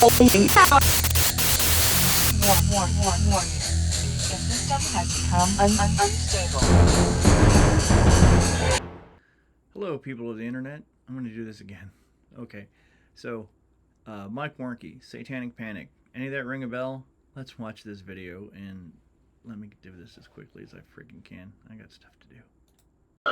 Warning. The system has become unstable. Hello, people of the internet. I'm going to do this again. Okay, so Mike Warnke, Satanic Panic. Any of that ring a bell? Let's watch this video and let me do this as quickly as I freaking can. I got stuff to do.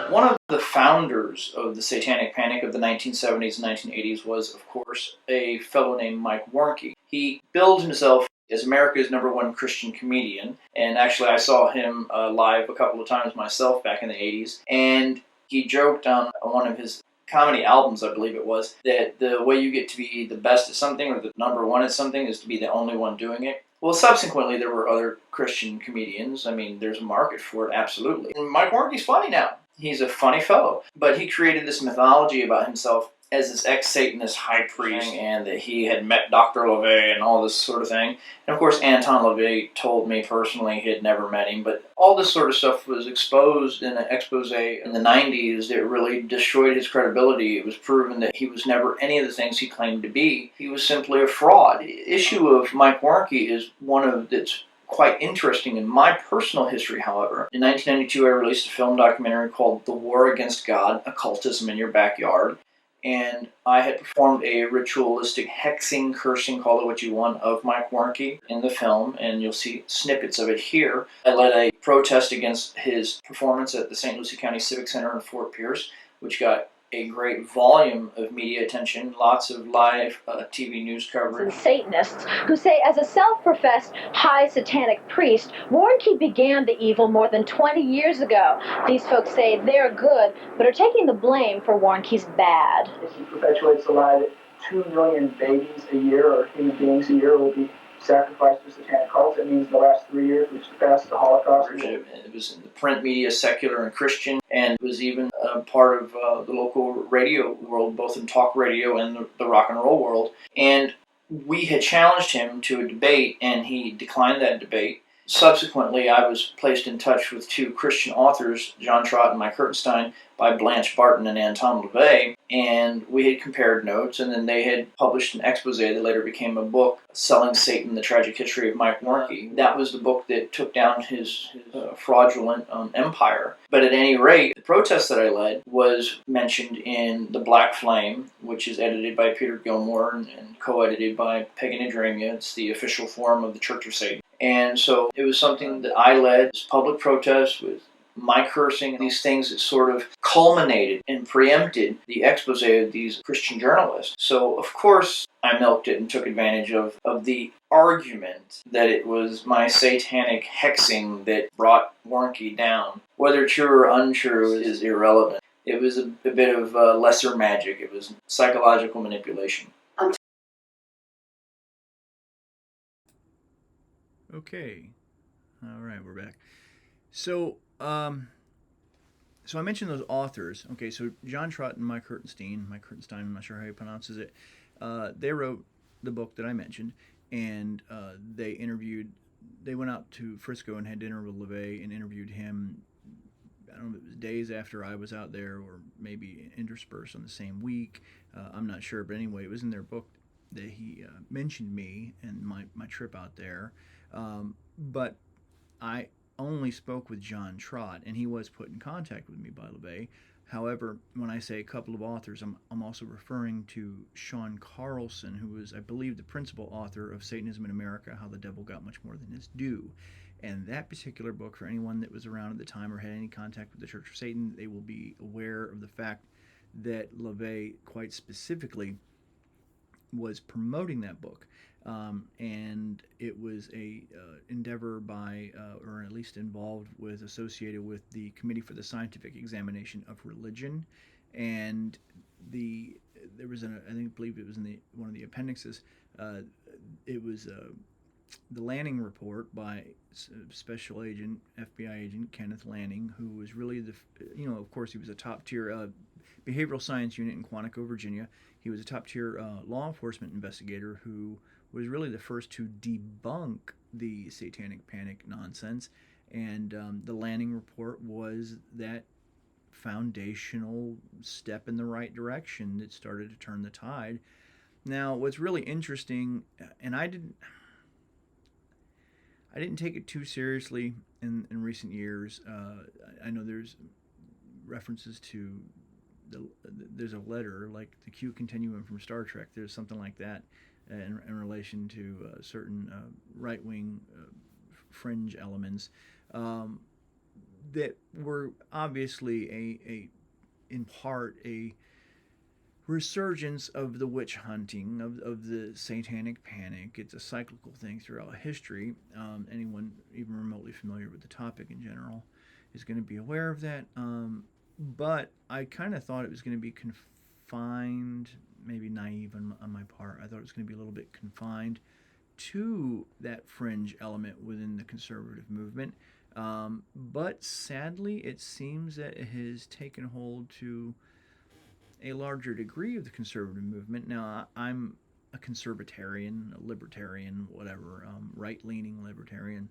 One of the founders of the Satanic Panic of the 1970s and 1980s was, of course, a fellow named Mike Warnke. He billed himself as America's #1 Christian comedian, and actually I saw him live a couple of times myself back in the 80s, and he joked on one of his comedy albums, I believe it was, that the way you get to be the best at something or the #1 at something is to be the only one doing it. Well, subsequently, there were other Christian comedians. I mean, there's a market for it, absolutely. And Mike Warnke's funny now. He's a funny fellow. But he created this mythology about himself as this ex-Satanist high priest, and that he had met Dr. LaVey and all this sort of thing. And of course, Anton LaVey told me personally he had never met him, but all this sort of stuff was exposed in an expose in the 90s that really destroyed his credibility. It was proven that he was never any of the things he claimed to be. He was simply a fraud. The issue of Mike Warnke is one of that's quite interesting in my personal history, however. In 1992, I released a film documentary called The War Against God, Occultism in Your Backyard. And I had performed a ritualistic hexing, cursing, call it what you want, of Mike Warnke in the film, and you'll see snippets of it here. I led a protest against his performance at the St. Lucie County Civic Center in Fort Pierce, which got a great volume of media attention, lots of live TV news coverage. And Satanists who say, as a self-professed high satanic priest, Warnke began the evil more than 20 years ago. These folks say they're good, but are taking the blame for Warnke's bad. He perpetuates the lie that 2 million babies a year, or human beings a year, will be sacrificed to satanic cults. It means in the last 3 years we've surpassed the Holocaust. It was in the print media, secular and Christian, and it was even part of the local radio world, both in talk radio and the rock and roll world. And we had challenged him to a debate, and he declined that debate. Subsequently, I was placed in touch with 2 Christian authors, John Trott and Mike Kurtenstein, by Blanche Barton and Anton LaVey, and we had compared notes, and then they had published an expose that later became a book, Selling Satan, The Tragic History of Mike Warnke. That was the book that took down his fraudulent empire. But at any rate, the protest that I led was mentioned in The Black Flame, which is edited by Peter Gilmore and co-edited by Pagan Adramia. It's the official form of the Church of Satan. And so it was something that I led, this public protest with my cursing, and these things that sort of culminated and preempted the expose of these Christian journalists. So, of course, I milked it and took advantage of the argument that it was my satanic hexing that brought Warnke down. Whether true or untrue is irrelevant. It was a bit of lesser magic. It was psychological manipulation. Okay. All right, we're back. So I mentioned those authors. Okay, so John Trott and Mike Kurtenstein, I'm not sure how he pronounces it, they wrote the book that I mentioned, and they went out to Frisco and had dinner with LaVey and interviewed him, I don't know if it was days after I was out there or maybe interspersed on the same week. I'm not sure, but anyway, it was in their book that he mentioned me and my trip out there. But I only spoke with John Trott, and he was put in contact with me by LaVey. However, when I say a couple of authors, I'm also referring to Sean Carlson, who was, I believe, the principal author of Satanism in America, How the Devil Got Much More Than His Due. And that particular book, for anyone that was around at the time or had any contact with the Church of Satan, they will be aware of the fact that LaVey, quite specifically, was promoting that book. And it was a endeavor by, or at least involved with, associated with the Committee for the Scientific Examination of Religion, and there was I believe it was in one of the appendixes. It was the Lanning report by Special Agent, FBI Agent Kenneth Lanning, who was really of course he was a top tier behavioral science unit in Quantico, Virginia. He was a top tier law enforcement investigator who was really the first to debunk the Satanic Panic nonsense, and the Lanning report was that foundational step in the right direction that started to turn the tide. Now, what's really interesting, and I didn't take it too seriously in recent years. I know there's references to there's a letter like the Q continuum from Star Trek. There's something like that in relation to certain right wing fringe elements that were obviously a in part a resurgence of the witch hunting, of the satanic panic. It's a cyclical thing throughout history. Anyone even remotely familiar with the topic in general is going to be aware of that. But I kind of thought it was going to be confined, maybe naive on my part. I thought it was going to be a little bit confined to that fringe element within the conservative movement. But sadly, it seems that it has taken hold to a larger degree of the conservative movement. Now, I'm a conservatarian, a libertarian, whatever, right-leaning libertarian,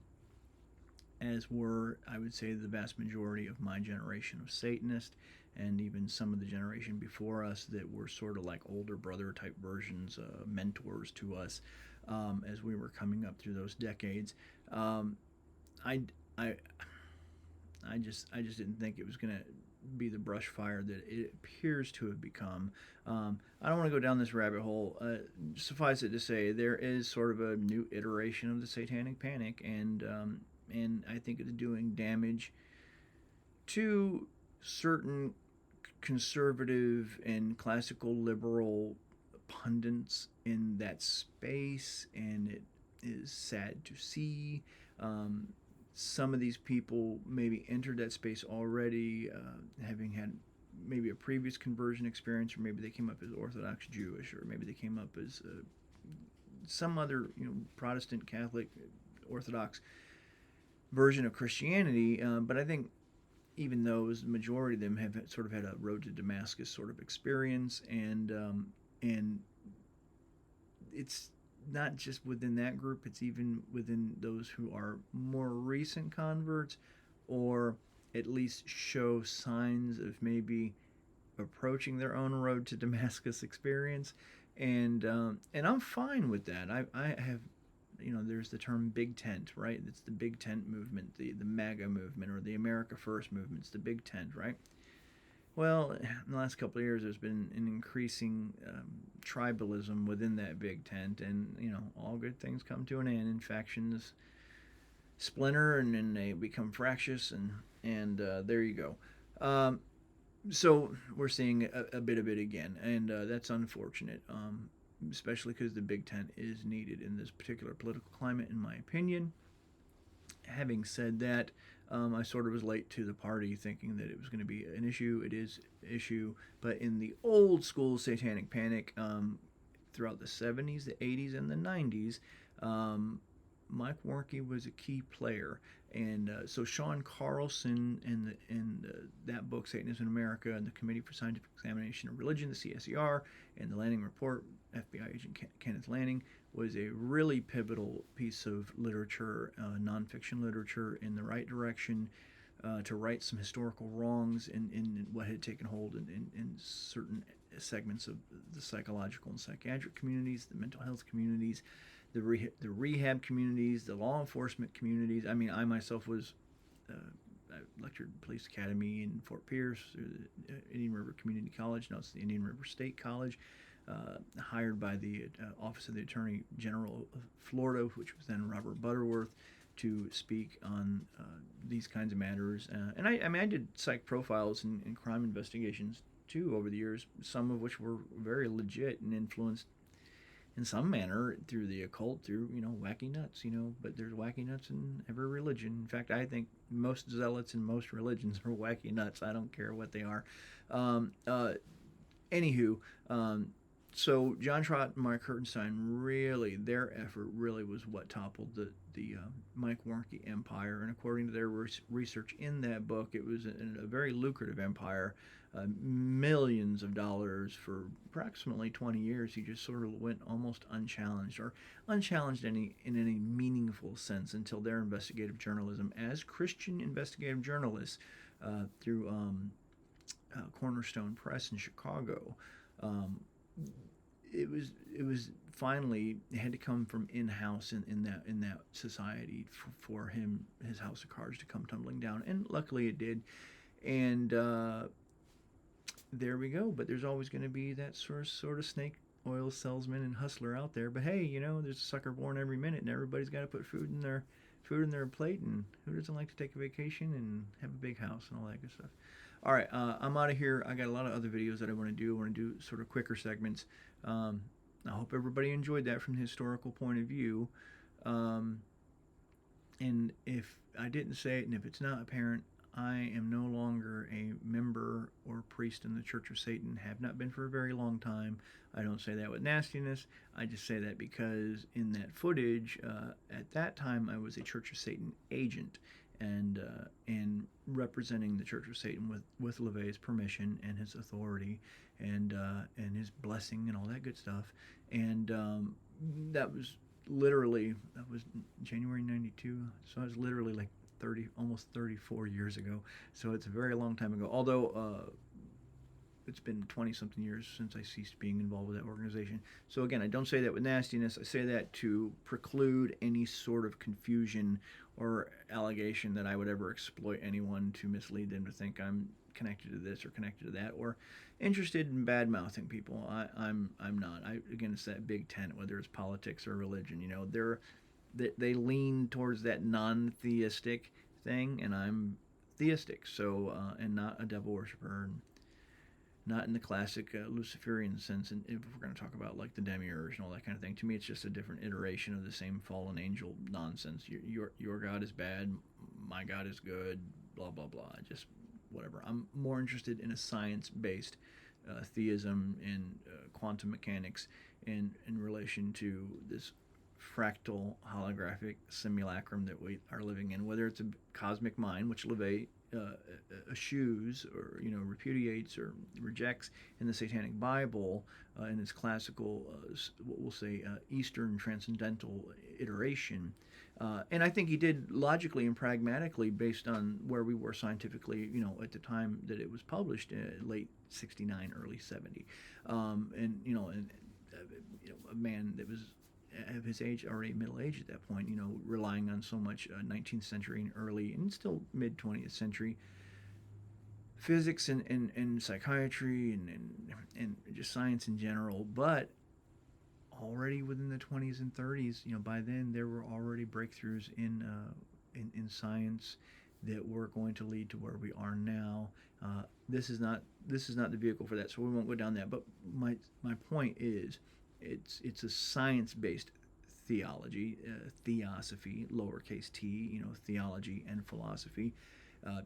as were, I would say, the vast majority of my generation of Satanists, and even some of the generation before us that were sort of like older brother type versions, mentors to us, as we were coming up through those decades. I, I, I just didn't think it was going to be the brush fire that it appears to have become. I don't want to go down this rabbit hole. Suffice it to say, there is sort of a new iteration of the Satanic Panic, and I think it's doing damage to certain conservative and classical liberal pundits in that space, and it is sad to see. Some of these people maybe entered that space already, having had maybe a previous conversion experience, or maybe they came up as Orthodox Jewish, or maybe they came up as some other, Protestant, Catholic, Orthodox version of Christianity. But I think even those, the majority of them have sort of had a road to Damascus sort of experience, and it's not just within that group, it's even within those who are more recent converts, or at least show signs of maybe approaching their own road to Damascus experience. And I'm fine with that. I have, there's the term big tent, right? It's the big tent movement, the MAGA movement, or the America First movement. It's the big tent, right? Well, in the last couple of years, there's been an increasing tribalism within that big tent, and all good things come to an end, and factions splinter, and then they become fractious, and there you go. So we're seeing a bit of it again, and that's unfortunate, especially because the big tent is needed in this particular political climate, in my opinion. Having said that, I sort of was late to the party, thinking that it was going to be an issue. It is an issue, but in the old school Satanic Panic, throughout the 70s, the 80s, and the 90s, Mike Warnke was a key player. And so Sean Carlson and that book, Satanism in America, and the Committee for Scientific Examination of Religion, the CSER, and the Lanning Report, FBI agent Kenneth Lanning, was a really pivotal piece of literature, nonfiction literature, in the right direction, to right some historical wrongs in what had taken hold in certain segments of the psychological and psychiatric communities, the mental health communities, the rehab communities, the law enforcement communities. I mean, I myself was I lectured at Police Academy in Fort Pierce, Indian River Community College. Now it's the Indian River State College. Hired by the Office of the Attorney General of Florida, which was then Robert Butterworth, to speak on these kinds of matters. And I did psych profiles and crime investigations too over the years, some of which were very legit and influenced in some manner through the occult, through wacky nuts, but there's wacky nuts in every religion. In fact, I think most zealots in most religions are wacky nuts. I don't care what they are. Anywho, so John Trott and Mike Hertenstein, really, their effort really was what toppled the Mike Warnke empire. And according to their research in that book, it was a very lucrative empire, millions of dollars for approximately 20 years. He just sort of went almost unchallenged, or unchallenged in any meaningful sense, until their investigative journalism as Christian investigative journalists through Cornerstone Press in Chicago it was finally, it had to come from in-house in that society for his house of cards to come tumbling down, and luckily it did. And there we go. But there's always going to be that sort of snake oil salesman and hustler out there. But hey, there's a sucker born every minute, and everybody's got to put food in their plate. And who doesn't like to take a vacation and have a big house and all that good stuff? All right, I'm out of here. I got a lot of other videos that I want to do. I want to do sort of quicker segments. I hope everybody enjoyed that from the historical point of view. And if I didn't say it, and if it's not apparent, I am no longer a member or priest in the Church of Satan, have not been for a very long time. I don't say that with nastiness. I just say that because in that footage, at that time, I was a Church of Satan agent, and representing the Church of Satan with LaVey's permission and his authority, and his blessing and all that good stuff. And that was January '92, so I was literally like almost 34 years ago. So it's a very long time ago. Although it's been 20-something years since I ceased being involved with that organization. So again, I don't say that with nastiness. I say that to preclude any sort of confusion or allegation that I would ever exploit anyone to mislead them to think I'm connected to this or connected to that, or interested in bad-mouthing people. I'm not. Again, it's that big tent, whether it's politics or religion. They lean towards that non-theistic thing, and I'm theistic, so and not a devil worshiper, and not in the classic Luciferian sense. And if we're going to talk about like the demiurge and all that kind of thing, to me it's just a different iteration of the same fallen angel nonsense. Your God is bad, my God is good, blah blah blah. Just whatever. I'm more interested in a science-based theism and quantum mechanics in relation to this fractal holographic simulacrum that we are living in, whether it's a cosmic mind, which LaVey eschews or repudiates or rejects in the Satanic Bible, in its classical what we'll say Eastern transcendental iteration, and I think he did logically and pragmatically based on where we were scientifically, at the time that it was published, late '69, early '70, and a man that was of his age, already middle age at that point, relying on so much 19th century and early and still mid 20th century physics and psychiatry and just science in general. But already within the 20s and 30s, by then there were already breakthroughs in science that were going to lead to where we are now. This is not the vehicle for that, so we won't go down that. But my point is, it's a science-based theology, theosophy, lowercase t, theology and philosophy,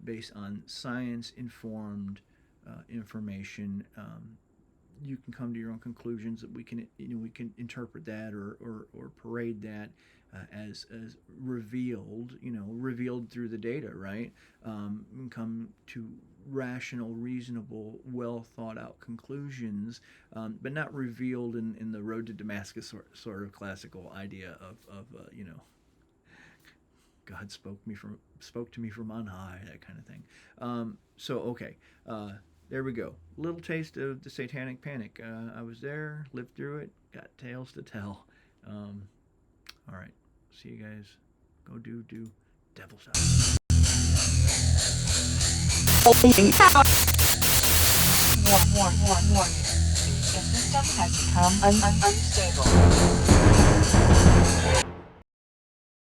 based on science-informed information. You can come to your own conclusions. That we can interpret that or parade that as revealed, revealed through the data, right? And come to rational, reasonable, well thought out conclusions, but not revealed in the road to Damascus sort of classical idea of God spoke to me from on high, that kind of thing. So okay, there we go. Little taste of the Satanic Panic. I was there, lived through it, got tales to tell. All right, see you guys. Go do devil stuff. Warning. The system has become unstable.